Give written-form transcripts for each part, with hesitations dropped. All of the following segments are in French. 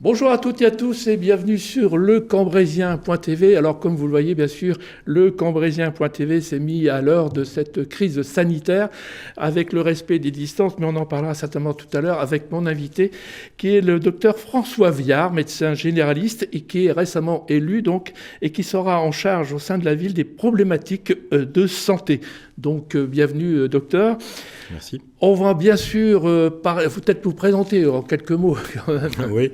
Bonjour à toutes et à tous et bienvenue sur lecambrézien.tv. Alors comme vous le voyez bien sûr, lecambrézien.tv s'est mis à l'heure de cette crise sanitaire avec le respect des distances, mais on en parlera certainement tout à l'heure avec mon invité qui est le docteur François Viard, médecin généraliste et qui est récemment élu donc et qui sera en charge au sein de la ville des problématiques de santé. Donc bienvenue docteur. Merci. On va bien sûr peut-être vous présenter en quelques mots quand même. Oui.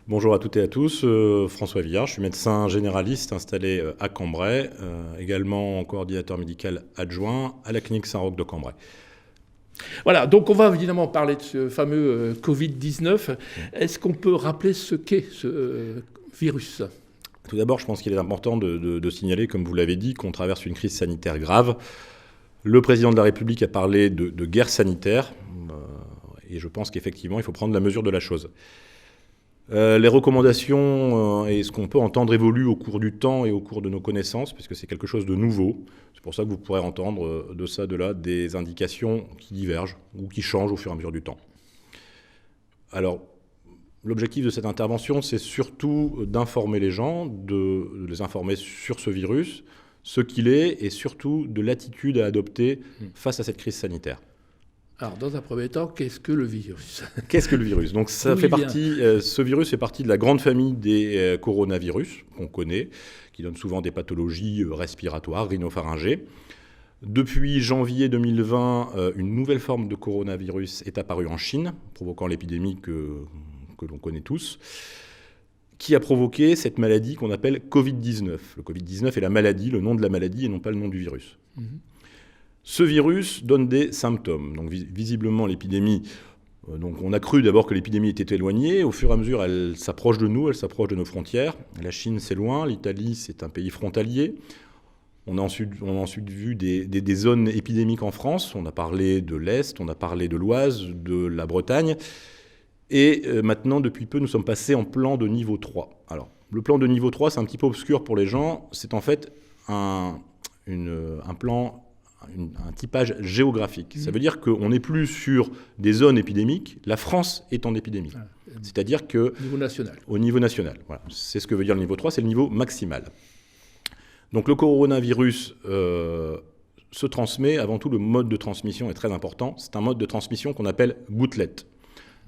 Bonjour à toutes et à tous. François Viard, je suis médecin généraliste installé à Cambrai, également coordinateur médical adjoint à la clinique Saint-Roch de Cambrai. Voilà, donc on va évidemment parler de ce fameux Covid-19. Est-ce qu'on peut rappeler ce qu'est ce virus ? Tout d'abord, je pense qu'il est important de signaler, comme vous l'avez dit, qu'on traverse une crise sanitaire grave. Le président de la République a parlé de guerre sanitaire, et je pense qu'effectivement, il faut prendre la mesure de la chose. Les recommandations et ce qu'on peut entendre évoluent au cours du temps et au cours de nos connaissances, puisque c'est quelque chose de nouveau. C'est pour ça que vous pourrez entendre de ça, de là, des indications qui divergent ou qui changent au fur et à mesure du temps. Alors, l'objectif de cette intervention, c'est surtout d'informer les gens, de les informer sur ce virus, ce qu'il est, et surtout de l'attitude à adopter face à cette crise sanitaire. Alors, dans un premier temps, qu'est-ce que le virus ? Qu'est-ce que le virus ? Donc, ce virus fait partie de la grande famille des coronavirus qu'on connaît, qui donnent souvent des pathologies respiratoires, rhinopharyngées. Depuis janvier 2020, une nouvelle forme de coronavirus est apparue en Chine, provoquant l'épidémie que l'on connaît tous, qui a provoqué cette maladie qu'on appelle Covid-19. Le Covid-19 est la maladie, le nom de la maladie et non pas le nom du virus. Ce virus donne des symptômes. Donc visiblement, l'épidémie, donc on a cru d'abord que l'épidémie était éloignée. Au fur et à mesure, elle s'approche de nous, elle s'approche de nos frontières. La Chine, c'est loin. L'Italie, c'est un pays frontalier. On a ensuite vu des zones épidémiques en France. On a parlé de l'Est, on a parlé de l'Oise, de la Bretagne. Et maintenant, depuis peu, nous sommes passés en plan de niveau 3. Alors, le plan de niveau 3, c'est un petit peu obscur pour les gens. C'est en fait un typage géographique. Ça veut dire qu'on n'est plus sur des zones épidémiques. La France est en épidémie. C'est-à-dire que... Au niveau national. Voilà. C'est ce que veut dire le niveau 3, c'est le niveau maximal. Donc le coronavirus se transmet. Avant tout, le mode de transmission est très important. C'est un mode de transmission qu'on appelle gouttelette.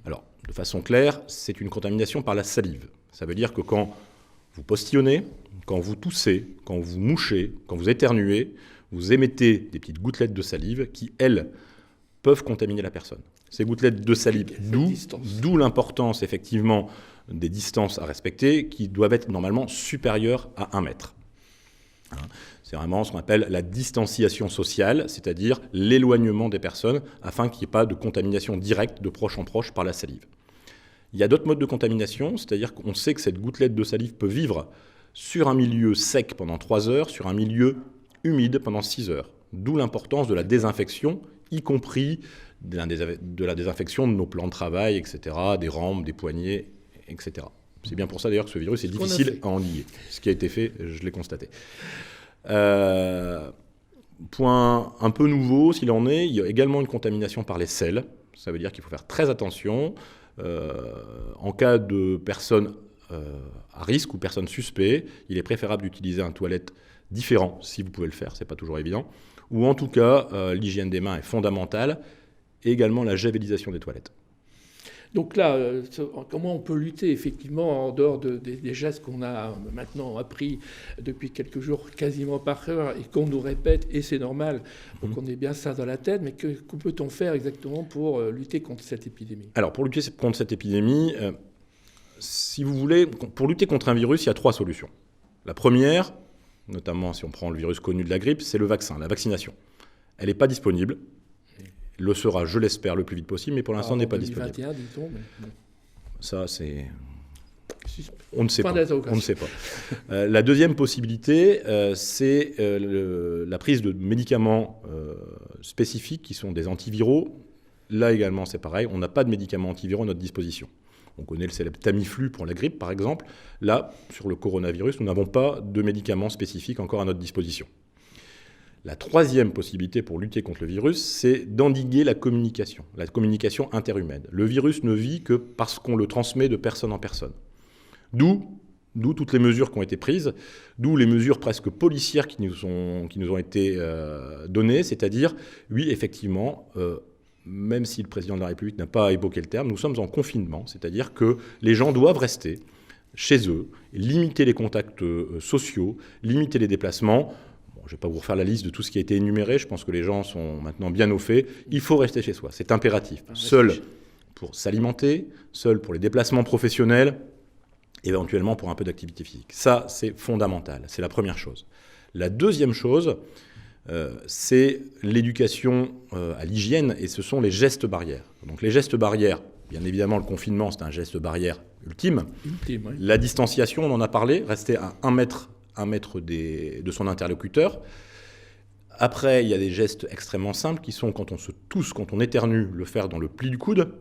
Alors, de façon claire, c'est une contamination par la salive. Ça veut dire que quand vous postillonnez, quand vous toussez, quand vous mouchez, quand vous éternuez, vous émettez des petites gouttelettes de salive qui, elles, peuvent contaminer la personne. Ces gouttelettes de salive, d'où l'importance, effectivement, des distances à respecter, qui doivent être normalement supérieures à 1 mètre. C'est vraiment ce qu'on appelle la distanciation sociale, c'est-à-dire l'éloignement des personnes, afin qu'il n'y ait pas de contamination directe de proche en proche par la salive. Il y a d'autres modes de contamination, c'est-à-dire qu'on sait que cette gouttelette de salive peut vivre sur un milieu sec pendant 3 heures, sur un milieu humide pendant 6 heures. D'où l'importance de la désinfection, y compris de la désinfection de nos plans de travail, etc., des rampes, des poignées, etc. C'est bien pour ça d'ailleurs que ce virus est difficile à enlier. Ce qui a été fait, je l'ai constaté. Point un peu nouveau, s'il en est, il y a également une contamination par les selles. Ça veut dire qu'il faut faire très attention. En cas de personnes à risque ou personnes suspectes, il est préférable d'utiliser un toilette différent, si vous pouvez le faire, c'est pas toujours évident. Ou en tout cas, l'hygiène des mains est fondamentale, et également la javélisation des toilettes. Donc là, comment on peut lutter effectivement en dehors des gestes qu'on a maintenant appris depuis quelques jours quasiment par cœur et qu'on nous répète, et c'est normal, donc on ait bien ça dans la tête, mais que peut-on faire exactement pour lutter contre cette épidémie ? Alors pour lutter contre cette épidémie, si vous voulez, pour lutter contre un virus, il y a 3 solutions. La première, notamment si on prend le virus connu de la grippe, c'est le vaccin, la vaccination. Elle n'est pas disponible. Le sera, je l'espère, le plus vite possible, mais pour l'instant n'est pas disponible. 2021, dit-on, mais bon. Ça, c'est... On ne sait pas. On ne sait pas. La deuxième possibilité, c'est la prise de médicaments spécifiques qui sont des antiviraux. Là également, c'est pareil. On n'a pas de médicaments antiviraux à notre disposition. On connaît le célèbre Tamiflu pour la grippe, par exemple. Là, sur le coronavirus, nous n'avons pas de médicaments spécifiques encore à notre disposition. La troisième possibilité pour lutter contre le virus, c'est d'endiguer la communication interhumaine. Le virus ne vit que parce qu'on le transmet de personne en personne. D'où toutes les mesures qui ont été prises, d'où les mesures presque policières qui nous ont été données, c'est-à-dire, oui, effectivement, même si le président de la République n'a pas évoqué le terme, nous sommes en confinement, c'est-à-dire que les gens doivent rester chez eux, limiter les contacts sociaux, limiter les déplacements. Bon, je ne vais pas vous refaire la liste de tout ce qui a été énuméré, je pense que les gens sont maintenant bien au fait. Il faut rester chez soi, c'est impératif. Seul pour s'alimenter, seul pour les déplacements professionnels, éventuellement pour un peu d'activité physique. Ça, c'est fondamental, c'est la première chose. La deuxième chose, c'est l'éducation à l'hygiène, et ce sont les gestes barrières. Donc les gestes barrières, bien évidemment, le confinement, c'est un geste barrière ultime. Oui. La distanciation, on en a parlé, rester à 1 mètre de son interlocuteur. Après, il y a des gestes extrêmement simples qui sont, quand on se tousse, quand on éternue, le faire dans le pli du coude,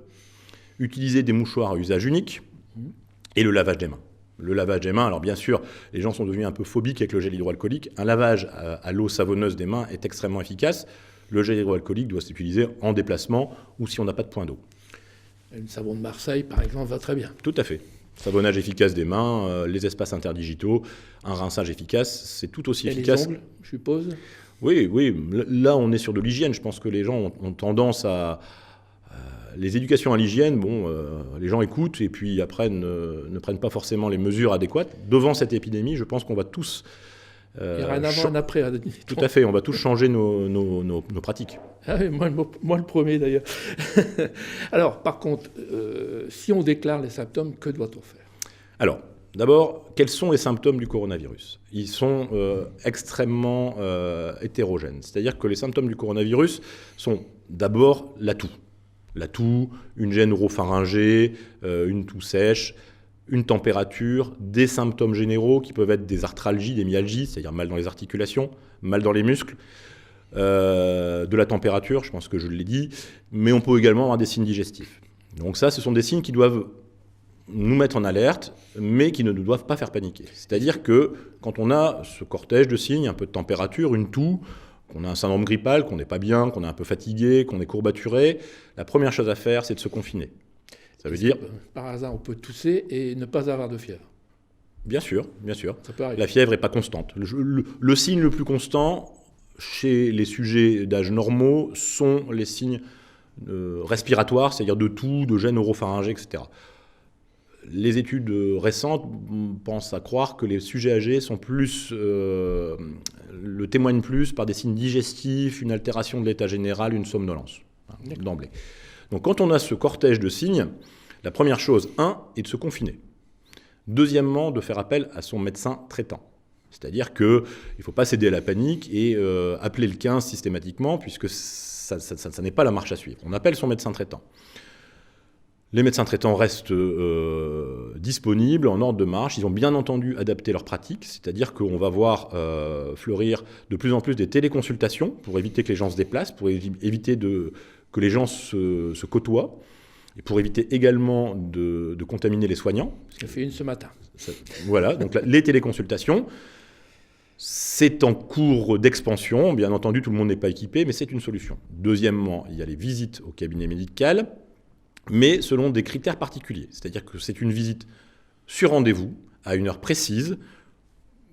utiliser des mouchoirs à usage unique, et le lavage des mains. Le lavage des mains, alors bien sûr, les gens sont devenus un peu phobiques avec le gel hydroalcoolique. Un lavage à l'eau savonneuse des mains est extrêmement efficace. Le gel hydroalcoolique doit s'utiliser en déplacement ou si on n'a pas de point d'eau. Une savon de Marseille, par exemple, va très bien. Tout à fait. Savonnage efficace des mains, les espaces interdigitaux, un rinçage efficace, c'est tout aussi efficace. Les ongles, je suppose. Oui. Là, on est sur de l'hygiène. Je pense que les gens ont tendance à... Les éducations à l'hygiène, les gens écoutent et puis après ne prennent pas forcément les mesures adéquates. Devant cette épidémie, je pense qu'on va tous... il y aura un avant, un après. Tout à fait, on va tous changer nos pratiques. Ah oui, moi le premier d'ailleurs. Alors, par contre, si on déclare les symptômes, que doit-on faire ? Alors, d'abord, quels sont les symptômes du coronavirus ? Ils sont extrêmement hétérogènes. C'est-à-dire que les symptômes du coronavirus sont d'abord la toux, une gêne oropharyngée, une toux sèche, une température, des symptômes généraux qui peuvent être des arthralgies, des myalgies, c'est-à-dire mal dans les articulations, mal dans les muscles, de la température, je pense que je l'ai dit, mais on peut également avoir des signes digestifs. Donc ça, ce sont des signes qui doivent nous mettre en alerte, mais qui ne nous doivent pas faire paniquer. C'est-à-dire que quand on a ce cortège de signes, un peu de température, une toux, qu'on a un syndrome grippal, qu'on n'est pas bien, qu'on est un peu fatigué, qu'on est courbaturé, la première chose à faire, c'est de se confiner. Ça veut dire... Par hasard, on peut tousser et ne pas avoir de fièvre. Bien sûr. Ça peut arriver. La fièvre n'est pas constante. Le signe le plus constant chez les sujets d'âge normaux sont les signes respiratoires, c'est-à-dire de toux, de gêne oropharyngée, etc. Les études récentes pensent à croire que les sujets âgés sont plus, le témoignent plus par des signes digestifs, une altération de l'état général, une somnolence, d'emblée. Donc quand on a ce cortège de signes, la première chose, est de se confiner. Deuxièmement, de faire appel à son médecin traitant. C'est-à-dire qu'il ne faut pas céder à la panique et appeler le 15 systématiquement, puisque ça n'est pas la marche à suivre. On appelle son médecin traitant. Les médecins traitants restent disponibles, en ordre de marche. Ils ont bien entendu adapté leur pratique, c'est-à-dire qu'on va voir fleurir de plus en plus des téléconsultations pour éviter que les gens se déplacent, pour éviter que les gens se côtoient, et pour éviter également de contaminer les soignants. J'ai fait une ce matin. Voilà, donc les téléconsultations, c'est en cours d'expansion. Bien entendu, tout le monde n'est pas équipé, mais c'est une solution. Deuxièmement, il y a les visites au cabinet médical, mais selon des critères particuliers. C'est-à-dire que c'est une visite sur rendez-vous, à une heure précise.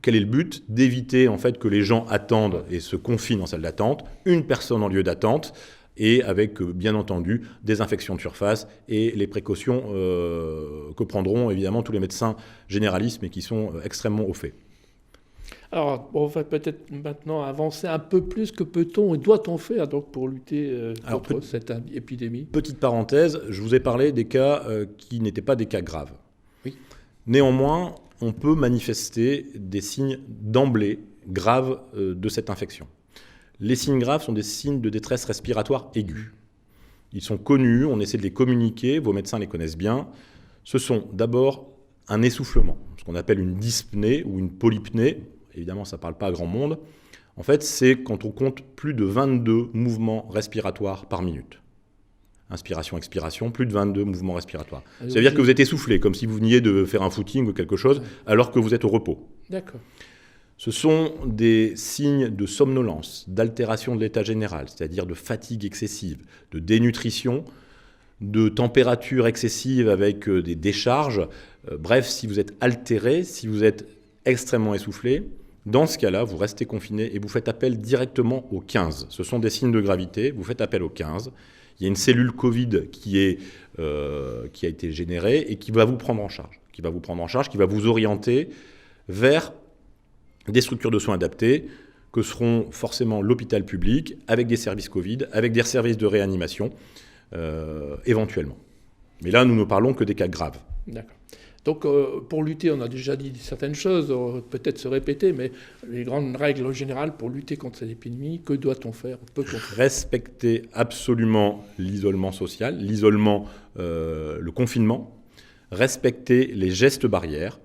Quel est le but ? D'éviter en fait que les gens attendent et se confinent en salle d'attente, une personne en lieu d'attente, et avec, bien entendu, des infections de surface et les précautions que prendront évidemment tous les médecins généralistes, mais qui sont extrêmement au fait. Alors, on va peut-être maintenant avancer un peu plus. Que peut-on et doit-on faire donc, pour lutter contre cette épidémie ? Petite parenthèse, je vous ai parlé des cas qui n'étaient pas des cas graves. Oui. Néanmoins, on peut manifester des signes d'emblée graves de cette infection. Les signes graves sont des signes de détresse respiratoire aiguë. Ils sont connus, on essaie de les communiquer, vos médecins les connaissent bien. Ce sont d'abord un essoufflement, ce qu'on appelle une dyspnée ou une polypnée. Évidemment, ça ne parle pas à grand monde. En fait, c'est quand on compte plus de 22 mouvements respiratoires par minute. Inspiration, expiration, plus de 22 mouvements respiratoires. Ça veut dire que vous êtes essoufflé, comme si vous veniez de faire un footing ou quelque chose, alors que vous êtes au repos. D'accord. Ce sont des signes de somnolence, d'altération de l'état général, c'est-à-dire de fatigue excessive, de dénutrition, de température excessive avec des décharges. Bref, si vous êtes altéré, si vous êtes extrêmement essoufflé, dans ce cas-là, vous restez confiné et vous faites appel directement au 15. Ce sont des signes de gravité, vous faites appel au 15. Il y a une cellule Covid qui a été générée et qui va vous prendre en charge, qui va vous orienter vers des structures de soins adaptées que seront forcément l'hôpital public, avec des services Covid, avec des services de réanimation, éventuellement. Mais là, nous ne parlons que des cas graves. D'accord. Donc, pour lutter, on a déjà dit certaines choses, peut-être se répéter, mais les grandes règles générales pour lutter contre cette épidémie, que doit-on faire, peut-on faire ? Respecter absolument l'isolement social, le confinement, respecter les gestes barrières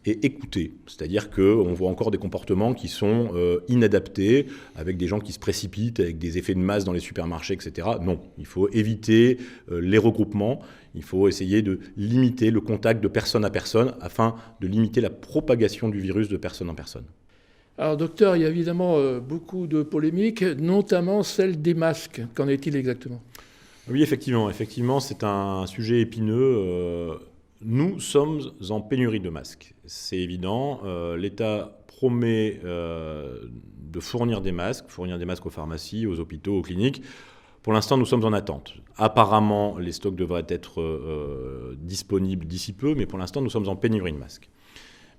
et écouter. C'est-à-dire qu'on voit encore des comportements qui sont inadaptés, avec des gens qui se précipitent, avec des effets de masse dans les supermarchés, etc. Non, il faut éviter les regroupements. Il faut essayer de limiter le contact de personne à personne afin de limiter la propagation du virus de personne en personne. Alors, docteur, il y a évidemment beaucoup de polémiques, notamment celle des masques. Qu'en est-il exactement ? Oui, effectivement, c'est un sujet épineux. Nous sommes en pénurie de masques. C'est évident. L'État promet de fournir des masques aux pharmacies, aux hôpitaux, aux cliniques. Pour l'instant, nous sommes en attente. Apparemment, les stocks devraient être disponibles d'ici peu, mais pour l'instant, nous sommes en pénurie de masques.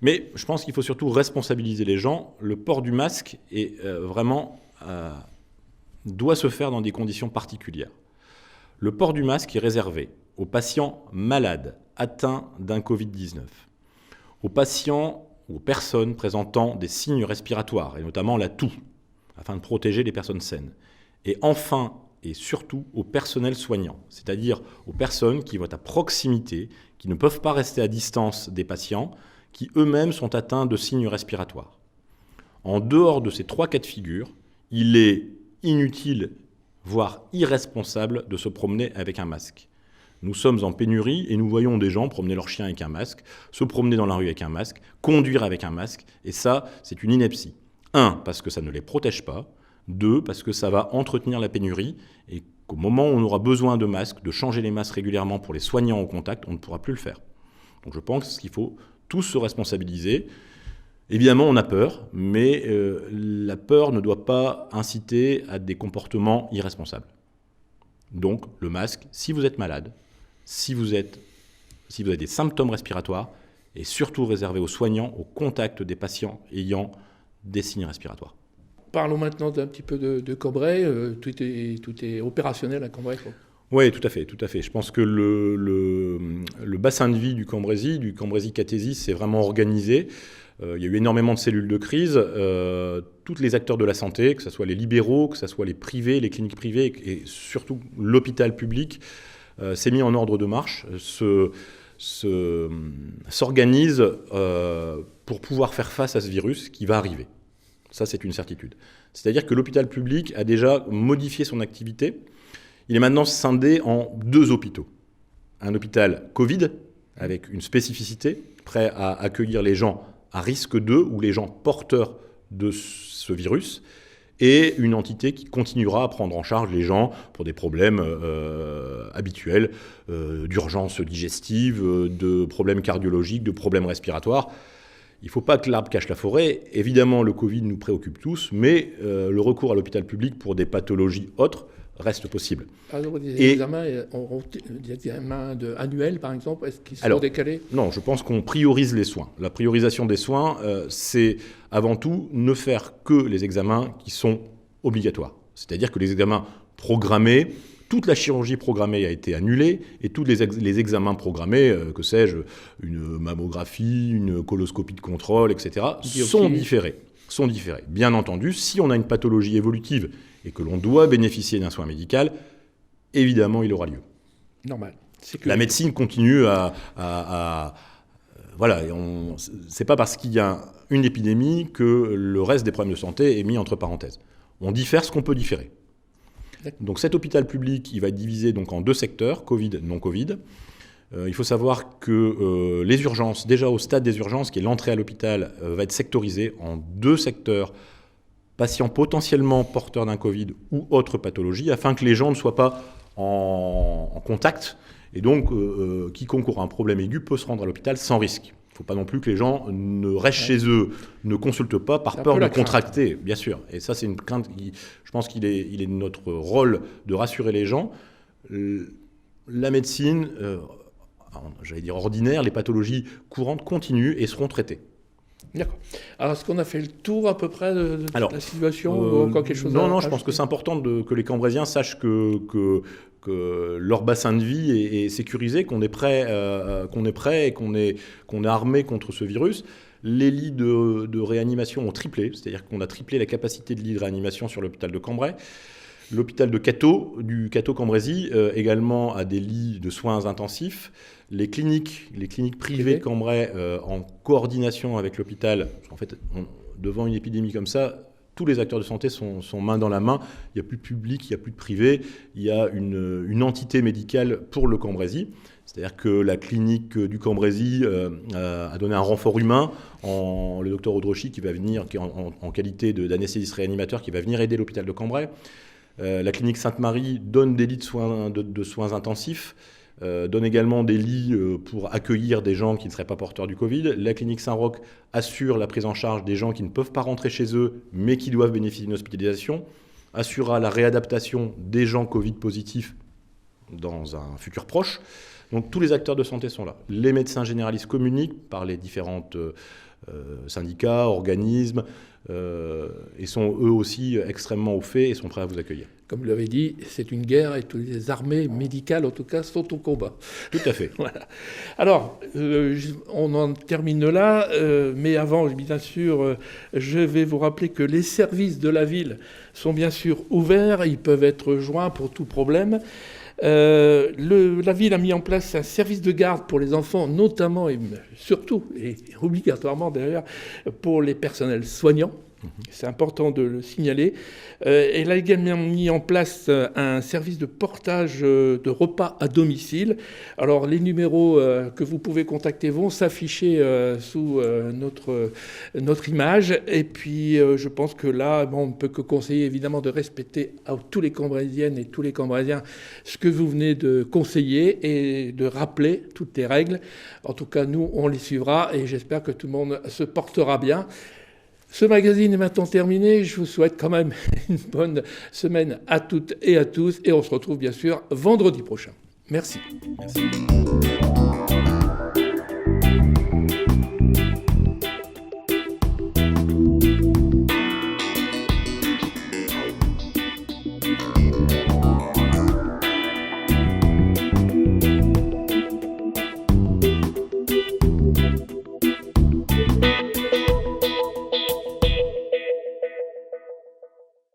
Mais je pense qu'il faut surtout responsabiliser les gens. Le port du masque doit se faire dans des conditions particulières. Le port du masque est réservé aux patients malades atteints d'un Covid-19, aux patients ou aux personnes présentant des signes respiratoires, et notamment la toux, afin de protéger les personnes saines. Et enfin, et surtout au personnel soignant, c'est-à-dire aux personnes qui vont à proximité, qui ne peuvent pas rester à distance des patients, qui eux-mêmes sont atteints de signes respiratoires. En dehors de ces 3 cas de figure, il est inutile, voire irresponsable, de se promener avec un masque. Nous sommes en pénurie et nous voyons des gens promener leur chien avec un masque, se promener dans la rue avec un masque, conduire avec un masque, et ça, c'est une ineptie. 1, parce que ça ne les protège pas. 2, parce que ça va entretenir la pénurie et qu'au moment où on aura besoin de masques, de changer les masques régulièrement pour les soignants au contact, on ne pourra plus le faire. Donc je pense qu'il faut tous se responsabiliser. Évidemment, on a peur, mais la peur ne doit pas inciter à des comportements irresponsables. Donc le masque, si vous êtes malade, si vous avez des symptômes respiratoires, est surtout réservé aux soignants, au contact des patients ayant des signes respiratoires. Parlons maintenant un petit peu de Cambrai. Tout est opérationnel à Cambrai, quoi. Oui, tout à fait. Je pense que le bassin de vie du Cambrésis-Catésis, s'est vraiment organisé. Il y a eu énormément de cellules de crise. Tous les acteurs de la santé, que ce soit les libéraux, que ce soit les privés, les cliniques privées et surtout l'hôpital public, s'est mis en ordre de marche, s'organise pour pouvoir faire face à ce virus qui va arriver. Ça, c'est une certitude. C'est-à-dire que l'hôpital public a déjà modifié son activité. Il est maintenant scindé en 2 hôpitaux. Un hôpital Covid, avec une spécificité, prêt à accueillir les gens à risque d'eux ou les gens porteurs de ce virus, et une entité qui continuera à prendre en charge les gens pour des problèmes habituels, d'urgence digestive, de problèmes cardiologiques, de problèmes respiratoires. Il ne faut pas que l'arbre cache la forêt. Évidemment, le Covid nous préoccupe tous, mais le recours à l'hôpital public pour des pathologies autres reste possible. Alors, des examens annuels, par exemple, est-ce qu'ils sont décalés ? Non, je pense qu'on priorise les soins. La priorisation des soins, c'est avant tout ne faire que les examens qui sont obligatoires. C'est-à-dire que les examens programmés, toute la chirurgie programmée a été annulée et tous les examens programmés, que sais-je, une mammographie, une coloscopie de contrôle, etc., sont différés. Bien entendu, si on a une pathologie évolutive et que l'on doit bénéficier d'un soin médical, évidemment, il aura lieu. Normal. La médecine continue voilà, c'est pas parce qu'il y a une épidémie que le reste des problèmes de santé est mis entre parenthèses. On diffère ce qu'on peut différer. Donc cet hôpital public, il va être divisé donc en 2 secteurs, Covid, non Covid. Il faut savoir que les urgences, déjà au stade des urgences, qui est l'entrée à l'hôpital, va être sectorisée en 2 secteurs, patients potentiellement porteurs d'un Covid ou autre pathologie, afin que les gens ne soient pas en contact. Et donc, quiconque aura un problème aigu peut se rendre à l'hôpital sans risque. Il ne faut pas non plus que les gens ne restent chez eux, ne consultent pas par peur de contracter, bien sûr. Et ça, c'est une crainte. Je pense qu'il est de notre rôle de rassurer les gens. La médecine, j'allais dire ordinaire, les pathologies courantes continuent et seront traitées. D'accord. Alors, est-ce qu'on a fait le tour à peu près de la situation ou encore quelque chose Non, je pense que c'est important que les Cambrésiens sachent que leur bassin de vie est sécurisé, qu'on est prêt et qu'on est armé contre ce virus. Les lits de réanimation ont triplé, c'est-à-dire qu'on a triplé la capacité de lits de réanimation sur l'hôpital de Cambrai. L'hôpital de Cateau, du Cateau-Cambrésis, également a des lits de soins intensifs. Les cliniques privées de Cambrai, en coordination avec l'hôpital, en fait, devant une épidémie comme ça, tous les acteurs de santé sont main dans la main. Il n'y a plus de public, il n'y a plus de privé. Il y a une entité médicale pour le Cambrésis. C'est-à-dire que la clinique du Cambrésis a donné un renfort humain. Le docteur Audrochy, qui va venir, qui est en qualité d'anesthésiste réanimateur, qui va venir aider l'hôpital de Cambrai. La clinique Sainte-Marie donne des lits de soins intensifs, donne également des lits pour accueillir des gens qui ne seraient pas porteurs du Covid. La clinique Saint-Roch assure la prise en charge des gens qui ne peuvent pas rentrer chez eux, mais qui doivent bénéficier d'une hospitalisation, assurera la réadaptation des gens Covid positifs dans un futur proche. Donc tous les acteurs de santé sont là. Les médecins généralistes communiquent par les différents syndicats, organismes, et sont eux aussi extrêmement au fait et sont prêts à vous accueillir. Comme vous l'avez dit, c'est une guerre et toutes les armées médicales, en tout cas, sont au combat. Tout à fait. Voilà. Alors, on en termine là, mais avant, bien sûr, je vais vous rappeler que les services de la ville sont bien sûr ouverts, ils peuvent être joints pour tout problème. La ville a mis en place un service de garde pour les enfants, notamment et surtout, et obligatoirement d'ailleurs, pour les personnels soignants. C'est important de le signaler. Elle a également mis en place un service de portage de repas à domicile. Alors, les numéros que vous pouvez contacter vont s'afficher sous notre image. Et puis, je pense que là, on ne peut que conseiller évidemment de respecter à tous les Cambrésiennes et tous les Cambrésiens ce que vous venez de conseiller et de rappeler toutes les règles. En tout cas, nous, on les suivra et j'espère que tout le monde se portera bien. Ce magazine est maintenant terminé. Je vous souhaite quand même une bonne semaine à toutes et à tous. Et on se retrouve bien sûr vendredi prochain. Merci. Merci.